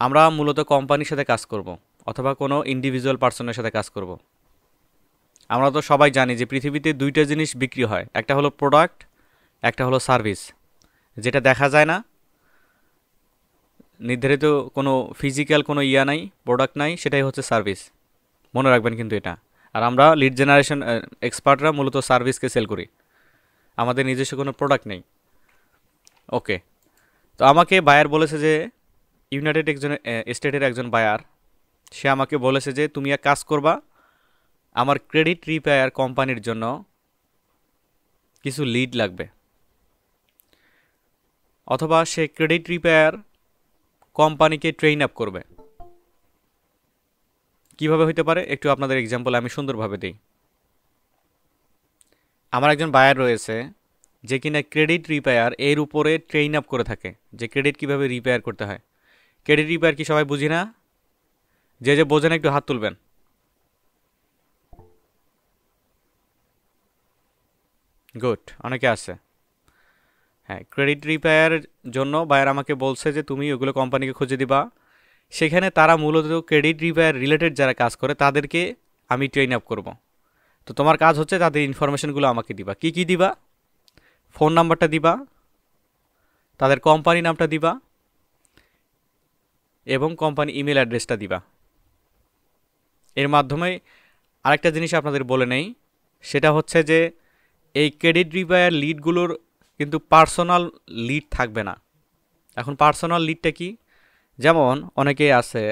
আমরা মূলত কোম্পানির সাথে কাজ করব অথবা কোনো ইন্ডিভিজুয়াল পার্সনের সাথে কাজ করব। আমরা তো সবাই জানি যে পৃথিবীতে দুইটা জিনিস বিক্রি হয়, একটা হলো প্রোডাক্ট, একটা হলো সার্ভিস। যেটা দেখা যায় না, নির্ধারিত কোনো ফিজিক্যাল কোনো নাই, প্রোডাক্ট নাই, সেটাই হচ্ছে সার্ভিস। মনে রাখবেন কিন্তু এটা। আর আমরা লিড জেনারেশন এক্সপার্টরা মূলত সার্ভিসকে সেল করি, আমাদের নিজস্ব কোনো প্রোডাক্ট নেই। ওকে, তো আমাকে বায়ার বলেছে যে ইউনাইটেড স্টেটের একজন বায়ার, সে আমাকে বলেছে যে তুমি এক কাজ করবা, আমার ক্রেডিট রিপেয়ার কোম্পানির জন্য কিছু লিড লাগবে। অথবা সে ক্রেডিট রিপেয়ার কোম্পানিকে ট্রেন আপ করবে। কিভাবে হইতে পারে একটু আপনাদের এক্সাম্পল আমি সুন্দরভাবে দিই। আমার একজন বায়ার রয়েছে যে কিনা ক্রেডিট রিপেয়ার এর উপরে ট্রেন আপ করে থাকে, যে ক্রেডিট কিভাবে রিপেয়ার করতে হয়। ক্রেডিট রিপেয়ার কি সবাই বুঝি না? যে যে বোঝেন একটু হাত তুলবেন। গুড, অনেকে আছে। হ্যাঁ, ক্রেডিট রিপেয়ারের জন্য বায়ার আমাকে বলছে যে তুমি ওগুলো কোম্পানিকে খুঁজে দিবা। সেখানে তারা মূলত ক্রেডিট রিপেয়ার রিলেটেড যারা কাজ করে তাদেরকে আমি ট্রেন আপ করব। তো তোমার কাজ হচ্ছে তাদের ইনফরমেশনগুলো আমাকে দিবা। কি কি দিবা? ফোন নাম্বারটা দিবা, তাদের কোম্পানি নামটা দিবা, এবং কোম্পানি ইমেল অ্যাড্রেসটা দিবা। এর মাধ্যমে আরেকটা জিনিস আপনাদের বলে নেই, সেটা হচ্ছে যে এই ক্রেডিট রিপেয়ার লিডগুলোর কিন্তু পার্সোনাল লিড থাকবে না। এখন পার্সোনাল লিডটা কি? যেমন অনেকেই আছে,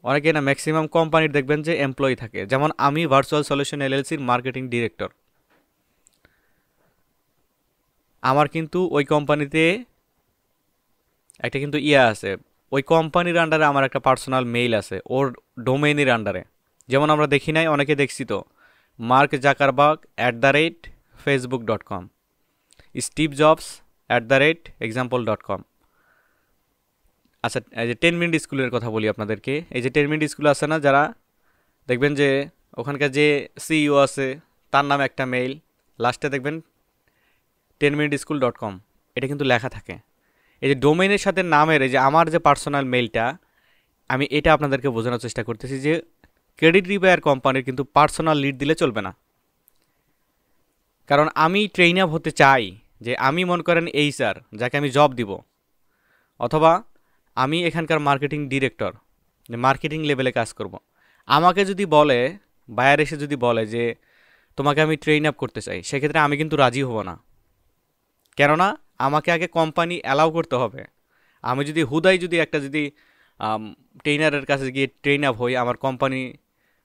অনেকে না, ম্যাক্সিমাম কোম্পানির দেখবেন যে এমপ্লয়ি থাকে। যেমন আমি ভার্চুয়াল সলিউশন এলএলসির মার্কেটিং ডিরেক্টর, আমার কিন্তু ওই কোম্পানিতে একটা কিন্তু আছে, ওই কোম্পানির আন্ডারে আমার একটা পার্সোনাল মেইল আছে ওর ডোমেইনের আন্ডারে। যেমন আমরা দেখি নাই, অনেকে দেখছি তো, mark Zuckerberg @facebook.com, Steve jobs @example.com। আচ্ছা, এই যে 10 মিনিট স্কুলের কথা বলি আপনাদেরকে। এই যে 10 মিনিট স্কুল আছে না, যারা দেখবেন যে ওখানকার যে সিইও আছে তার নামে একটা মেইল, লাস্টে দেখবেন 10minuteschool.com, এটা কিন্তু লেখা থাকে। এই যে ডোমেইনের সাথে নামের এই যে আমার যে পার্সোনাল মেইলটা, আমি এটা আপনাদেরকে বোঝানোর চেষ্টা করতেছি যে ক্রেডিট রিপেয়ার কোম্পানির কিন্তু পার্সোনাল লিড দিলে চলবে না। কারণ আমি ট্রেন আপ হতে চাই, যে আমি মনে করেন স্যার যাকে আমি জব দিব, অথবা আমি এখানকার মার্কেটিং ডিরেক্টর, মার্কেটিং লেভেলে কাজ করব। আমাকে যদি বলে, বায়ার এসে যদি বলে যে তোমাকে আমি ট্রেন আপ করতে চাই, সেক্ষেত্রে আমি কিন্তু রাজি হব না। কেননা আমাকে আগে কোম্পানি অ্যালাউ করতে হবে। আমি যদি হুদাই যদি একটা যদি ট্রেনারের কাছে গিয়ে ট্রেন আপ হই আমার কোম্পানি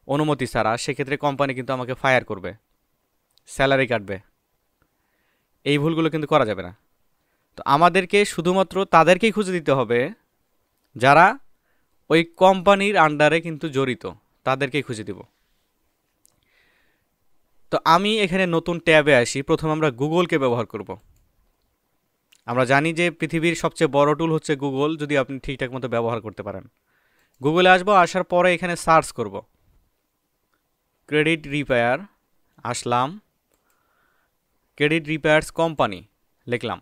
অনুমতি ছাড়া, সেক্ষেত্রে কোম্পানি কিন্তু আমাকে ফায়ার করবে, স্যালারি কাটবে। এই ভুলগুলো কিন্তু করা যাবে না। তো আমাদেরকে শুধুমাত্র তাদেরকেই খুঁজে দিতে হবে যারা ওই কোম্পানির আন্ডারে কিন্তু জড়িত, তাদেরকেই খুঁজে দিব। তো আমি এখানে নতুন ট্যাবে আসি। প্রথমে আমরা গুগলকে ব্যবহার করব। আমরা জানি যে পৃথিবীর সবচেয়ে বড় টুল হচ্ছে গুগল, যদি আপনি ঠিকঠাক মতো ব্যবহার করতে পারেন। গুগলে আসবো, আসার পরে এখানে সার্চ করব ক্রেডিট রিপেয়ার। আসলাম, ক্রেডিট রিপেয়ার্স কোম্পানি লিখলাম।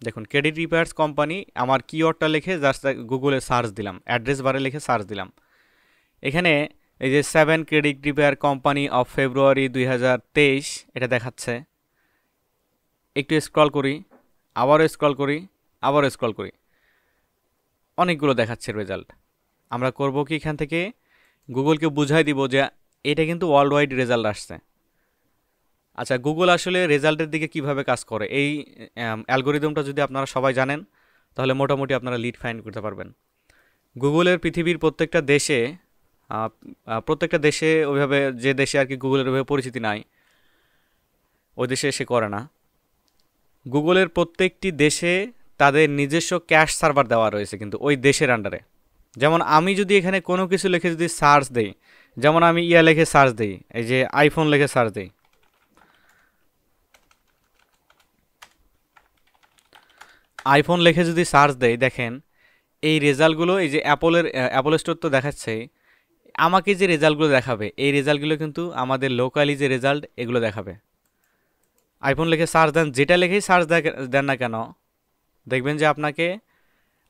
দেখুন, ক্রেডিট রিপেয়ার্স কোম্পানি, আমার কিওয়ার্ডটা লিখে জাস্ট গুগলে সার্চ দিলাম, অ্যাড্রেস বারে লিখে সার্চ দিলাম। এখানে এই যে 7 credit repair company of February 2023 এটা দেখাচ্ছে। একটু স্ক্রল করি, আবারও স্ক্রল করি, আবারও স্ক্রল করি, অনেকগুলো দেখাচ্ছে রেজাল্ট। আমরা করব কি, এখান থেকে গুগলকে বুঝাই দিব যে এটা কিন্তু ওয়ার্ল্ড ওয়াইড রেজাল্ট আসছে। আচ্ছা, গুগল আসলে রেজাল্টের দিকে কিভাবে কাজ করে, এই অ্যালগোরিদমটা যদি আপনারা সবাই জানেন, তাহলে মোটামুটি আপনারা লিড ফাইন্ড করতে পারবেন। গুগলের পৃথিবীর প্রত্যেকটা দেশে ওইভাবে, যে দেশে আর কি গুগলের ওইভাবে পরিচিতি নাই, ওই দেশে সে করে না। গুগলের প্রত্যেকটি দেশে তাদের নিজস্ব ক্যাশ সার্ভার দেওয়া রয়েছে কিন্তু ওই দেশের আন্ডারে। যেমন আমি যদি এখানে কোনো কিছু লিখে যদি সার্চ দেই, যেমন আমি লিখে সার্চ দিই, এই যে আইফোন লিখে সার্চ দিই, আইফোন লিখে যদি সার্চ দেই, দেখেন এই রেজাল্টগুলো, এই যে অ্যাপল স্টোর তো দেখাচ্ছে, আমাকে যে রেজাল্টগুলো দেখাবে এই রেজাল্টগুলো কিন্তু আমাদের লোকালি যে রেজাল্ট এগুলো দেখাবে। আইফোন লিখে সার্চ দেন, যেটা লিখেই সার্চ দেন না কেন, দেখবেন যে আপনাকে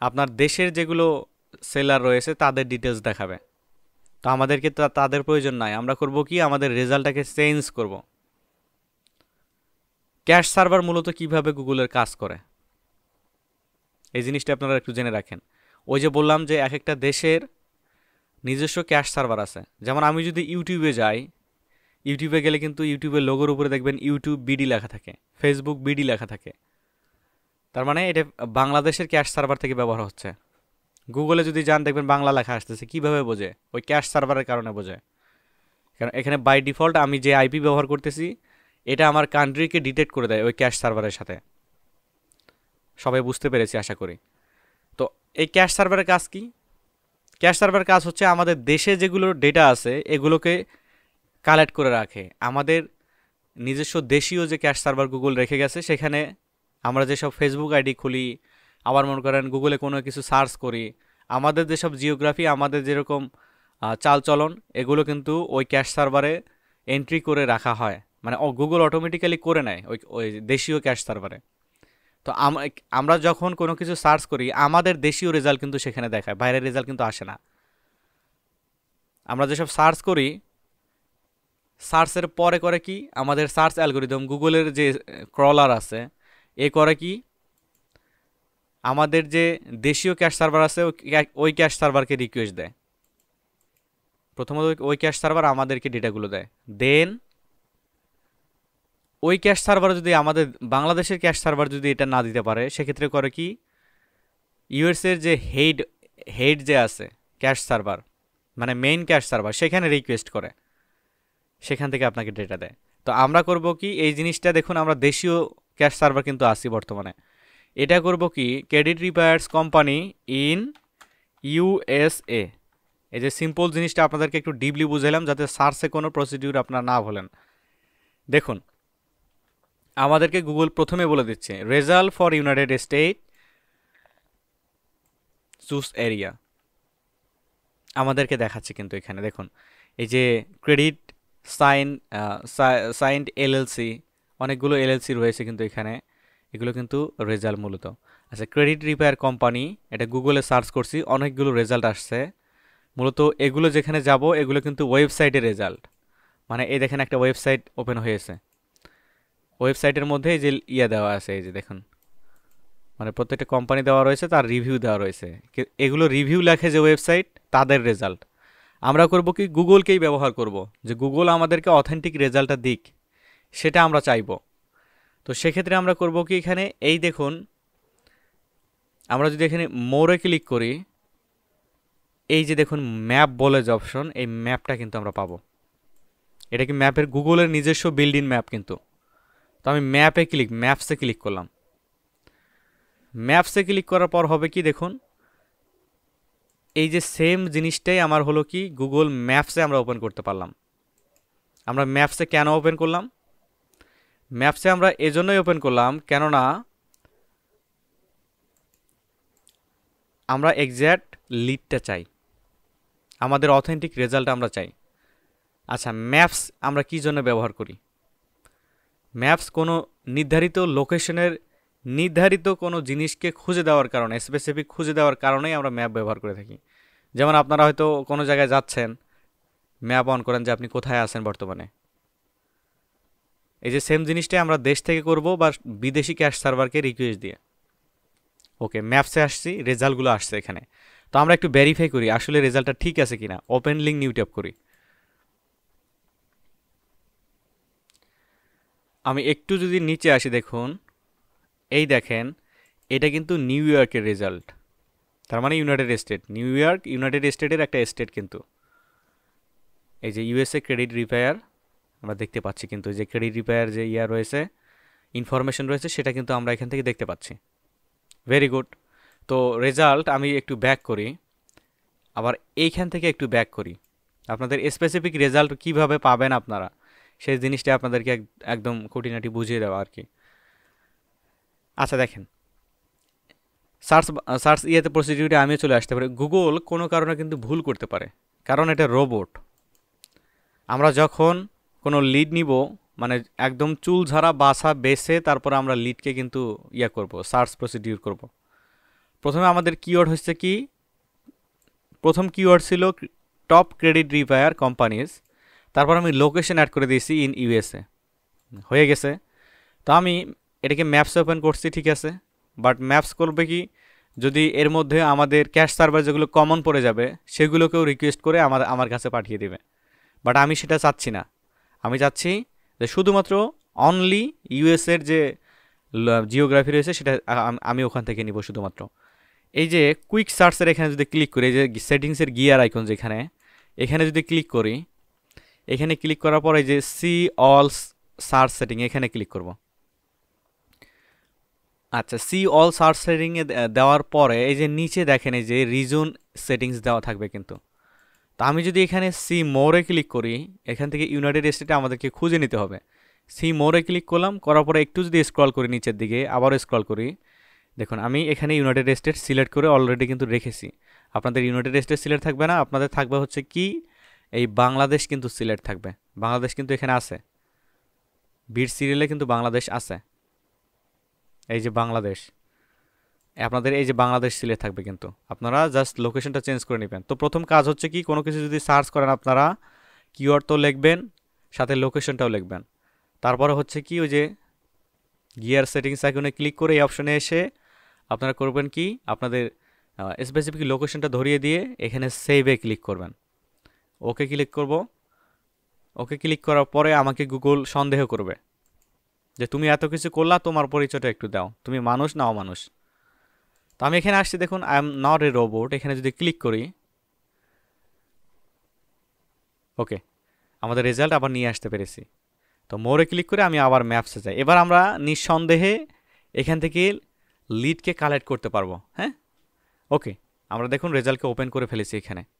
আপনার দেশের যেগুলো সেলার রয়েছে তাদের ডিটেলস দেখাবে। তো আমাদেরকে তাদের প্রয়োজন নাই, আমরা করব কি আমাদের রেজাল্টটাকে চেঞ্জ করব। ক্যাশ সার্ভার মূলত কিভাবে গুগলের কাজ করে এই জিনিসটা আপনারা একটু জেনে রাখেন। ওই যে বললাম যে এক একটা দেশের নিজস্ব ক্যাশ সার্ভার আছে। যেমন আমি যদি ইউটিউবে যাই, ইউটিউবে গেলে কিন্তু ইউটিউবের লোগোর উপরে দেখবেন ইউটিউব বিডি লেখা থাকে, ফেসবুক বিডি লেখা থাকে। তার মানে এটা বাংলাদেশের ক্যাশ সার্ভার থেকে ব্যবহার হচ্ছে। গুগলে যদি যান দেখবেন বাংলা লেখা আসতেছে, কিভাবে বোঝে? ওই ক্যাশ সার্ভারের কারণে বোঝে। কারণ এখানে বাই ডিফল্ট আমি যে আইপি ব্যবহার করতেছি এটা আমার কান্ট্রিকে ডিটেক্ট করে দেয় ওই ক্যাশ সার্ভারের সাথে। সবাই বুঝতে পেরেছি আশা করি। তো এই ক্যাশ সার্ভারের কাজ কি? ক্যাশ সার্ভারের কাজ হচ্ছে আমাদের দেশে যেগুলো ডেটা আছে এগুলোকে কালেক্ট করে রাখে। আমাদের নিজস্ব দেশীয় যে ক্যাশ সার্ভার গুগল রেখে গেছে সেখানে আমরা যেসব ফেসবুক আইডি খুলি, আবার মনে করেন গুগলে কোনো কিছু সার্চ করি, আমাদের যেসব জিওগ্রাফি, আমাদের যেরকম চালচলন, এগুলো কিন্তু ওই ক্যাশ সার্ভারে এন্ট্রি করে রাখা হয়। মানে গুগল অটোমেটিক্যালি করে নেয় ওই ওই দেশীয় ক্যাশ সার্ভারে। তো আমরা যখন কোনো কিছু সার্চ করি আমাদের দেশীয় রেজাল্ট কিন্তু সেখানে দেখায়, বাইরের রেজাল্ট কিন্তু আসে না। আমরা যেসব সার্চ করি সার্চের পরে করে কি আমাদের সার্চ অ্যালগোরিদম, গুগলের যে ক্রলার আছে এ করে কি আমাদের যে দেশীয় ক্যাশ সার্ভার আছে ওই ক্যাশ সার্ভারকে রিকোয়েস্ট দেয়। প্রথমত ওই ক্যাশ সার্ভার আমাদেরকে ডেটাগুলো দেয়, দেন ওই ক্যাশ সার্ভার যদি আমাদের বাংলাদেশের ক্যাশ সার্ভার যদি এটা না দিতে পারে সেক্ষেত্রে করে কি ইউএসের যে হেড যে আছে ক্যাশ সার্ভার, মানে মেইন ক্যাশ সার্ভার, সেখানে রিকোয়েস্ট করে, সেখান থেকে আপনাকে ডেটা দেয়। তো আমরা করব কি এই জিনিসটা দেখুন, আমরা দেশীয় ক্যাশ সার্ভার কিন্তু আসি বর্তমানে। এটা করব কি credit repairs company in USA. এই যে সিম্পল জিনিসটা আপনাদেরকে একটু ডিপলি বুঝাইলাম যাতে সার্চে কোনো প্রসিডিউর আপনারা না ভুলেন। দেখুন আমাদেরকে গুগল প্রথমে বলে দিচ্ছে result for United state choose area, আমাদেরকে দেখাচ্ছে কিন্তু এখানে দেখুন এই যে ক্রেডিট সাইন্ড এলএলসি, অনেকগুলো এলএলসি রয়েছে কিন্তু এখানে, এগুলো কিন্তু রেজাল্ট মূলত। আচ্ছা ক্রেডিট রিপেয়ার কোম্পানি, এটা গুগলে সার্চ করছি অনেকগুলো রেজাল্ট আসছে। মূলত এগুলো যেখানে যাব এগুলো কিন্তু ওয়েবসাইটের রেজাল্ট। মানে এই দেখেন একটা ওয়েবসাইট ওপেন হয়েছে, ওয়েবসাইটের মধ্যে এই যে দেওয়া আছে, এই যে দেখুন মানে প্রত্যেকটা কোম্পানি দেওয়া রয়েছে, তার রিভিউ দেওয়া রয়েছে। এগুলো রিভিউ লেখে যে ওয়েবসাইট তাদের রেজাল্ট। আমরা করব কি গুগলকেই ব্যবহার করব যে গুগল আমাদেরকে অথেন্টিক রেজাল্টটা দিক, সেটা আমরা চাইব। তো সেক্ষেত্রে আমরা করব কি এখানে এই দেখুন আমরা যদি এখানে মোরে ক্লিক করি এই যে দেখুন ম্যাপ বলে যে অপশন, এই ম্যাপটা কিন্তু আমরা পাবো। এটা কি ম্যাপের গুগলের নিজস্ব বিল্ডিং ম্যাপ কিন্তু। তো আমি ম্যাপসে ক্লিক করলাম। ম্যাপসে ক্লিক করার পর হবে কি দেখুন এই যে সেম জিনিসটাই আমার হলো কি গুগল ম্যাপসে আমরা ওপেন করতে পারলাম। আমরা ম্যাপসে কেন ওপেন করলাম? ম্যাপসে আমরা এজন্যই ওপেন করলাম কেননা আমরা এক্স্যাক্ট লিডটা চাই, আমাদের অথেন্টিক রেজাল্ট আমরা চাই। আচ্ছা ম্যাপস আমরা কি জন্য ব্যবহার করি? ম্যাপস কোনো নির্ধারিত লোকেশনের নির্ধারিত কোনো জিনিসকে খুঁজে দেওয়ার কারণে, স্পেসিফিক খুঁজে দেওয়ার কারণেই আমরা ম্যাপ ব্যবহার করে থাকি। যেমন আপনারা হয়তো কোনো জায়গায় যাচ্ছেন, ম্যাপ অন করেন যে আপনি কোথায় আছেন বর্তমানে। এই যে সেম জিনিসটাই আমরা দেশ থেকে করব বা বিদেশি ক্যাশ সার্ভারকে রিকোয়েস্ট দিয়ে। ওকে ম্যাপসে আসছি, রেজাল্টগুলো আসছে এখানে। তো আমরা একটু ভেরিফাই করি আসলে রেজাল্টটা ঠিক আছে কিনা। ওপেন লিঙ্ক নিউ ট্যাপ করি। আমি একটু যদি নিচে আসি দেখুন এই দেখেন এটা কিন্তু নিউ ইয়র্কের রেজাল্ট, তার মানে United state. New York United স্টেটের একটা স্টেট কিন্তু। এই যে ইউএসএ ক্রেডিট রিপেয়ার আমরা দেখতে পাচ্ছি কিন্তু যে ক্রেডিট রিপেয়ার যে রয়েছে ইনফরমেশন রয়েছে সেটা কিন্তু আমরা এখান থেকে দেখতে পাচ্ছি। Very good. তো রেজাল্ট আমি একটু ব্যাক করি, আবার এইখান থেকে একটু ব্যাক করি। আপনাদের স্পেসিফিক রেজাল্ট কিভাবে পাবেন আপনারা সেই জিনিসটা আপনাদেরকে একদম খুঁটিনাটি বুঝিয়ে দেওয়া আর কি। আচ্ছা দেখেন সার্চ প্রসিডিউরে আমিও চলে আসতে পারি। গুগল কোনো কারণে কিন্তু ভুল করতে পারে, কারণ এটা রোবট। আমরা যখন কোনো লিড নিব মানে একদম চুল ঝাড়া বাসা বেছে তারপর আমরা লিডকে কিন্তু করব, সার্চ প্রসিডিউর করব। প্রথমে আমাদের কিওয়ার্ড হচ্ছে কি প্রথম কিওয়ার্ড ছিল টপ ক্রেডিট রিপায়ার কোম্পানিজ, তারপর আমি লোকেশন অ্যাড করে দিয়েছি ইন ইউএসএ, হয়ে গেছে। তো আমি এটাকে ম্যাপস ওপেন করছি, ঠিক আছে, বাট ম্যাপস করবে কি, যদি এর মধ্যে আমাদের ক্যাশ সার্ভার যেগুলো কমন পড়ে যাবে সেগুলোকেও রিকোয়েস্ট করে আমার কাছে পাঠিয়ে দিবে, বাট আমি সেটা চাচ্ছি না। আমি চাচ্ছি যে শুধুমাত্র অনলি ইউএসের যে জিওগ্রাফি রয়েছে সেটা আমি ওখান থেকে নিব শুধুমাত্র। এই যে কুইক সার্চের এখানে যদি ক্লিক করি, এই যে সেটিংসের গিয়ার আইকন যেখানে, এখানে যদি ক্লিক করি, এখানে ক্লিক করার পর এই যে সি অল সার্চ সেটিং এখানে ক্লিক করব। আচ্ছা, সি অল সার্চ সেটিংয়ে দেওয়ার পরে এই যে নিচে দেখেন এই যে রিজন সেটিংস দেওয়া থাকবে কিন্তু। তো আমি যদি এখানে সি মোরে ক্লিক করি, এখান থেকে ইউনাইটেড স্টেটে আমাদেরকে খুঁজে নিতে হবে। সি মোরে ক্লিক করলাম, করার পরে একটু যদি স্ক্রল করি নিচের দিকে, আবারও স্ক্রল করি, দেখুন আমি এখানে ইউনাইটেড স্টেট সিলেক্ট করে অলরেডি কিন্তু রেখেছি। আপনাদের ইউনাইটেড স্টেট সিলেক্ট থাকবে না, আপনাদের থাকবে হচ্ছে কি এই বাংলাদেশ কিন্তু সিলেক্ট থাকবে। বাংলাদেশ কিন্তু এখানে আছে, বিট সিরিয়ালে কিন্তু বাংলাদেশ আছে, এই যে বাংলাদেশ, আপনাদের এই যে বাংলাদেশ সিলেক্ট থাকবে, কিন্তু আপনারা জাস্ট লোকেশনটা চেঞ্জ করে নেবেন। তো প্রথম কাজ হচ্ছে কি, কোনো কিছু যদি সার্চ করেন আপনারা কিওয়ার্ড তো লিখবেন, সাথে লোকেশনটাও লিখবেন। তারপরে হচ্ছে কি ওই যে গিয়ার সেটিংস আইকনে ক্লিক করে এই অপশনে এসে আপনারা করবেন কি, আপনাদের স্পেসিফিক লোকেশনটা ধরিয়ে দিয়ে এখানে সেভে ক্লিক করবেন। ওকে ক্লিক করব। ওকে ক্লিক করার পরে আমাকে গুগল সন্দেহ করবে যে তুমি এত কিছু করলা, তোমার পরিচয়টা একটু দাও, তুমি মানুষ না অমানুষ। তো আমি এখানে আসছি, দেখুন I am not a robot, এখানে যদি ক্লিক করি, ওকে আমাদের রেজাল্ট আবার নিয়ে আসতে পেরেছি। তো মোরে ক্লিক করে আমি আবার ম্যাপসে যাই। এবার আমরা নিঃসন্দেহে এখান থেকে লিডকে কালেক্ট করতে পারবো। হ্যাঁ, ওকে আমরা দেখুন রেজাল্টকে ওপেন করে ফেলেছি এখানে।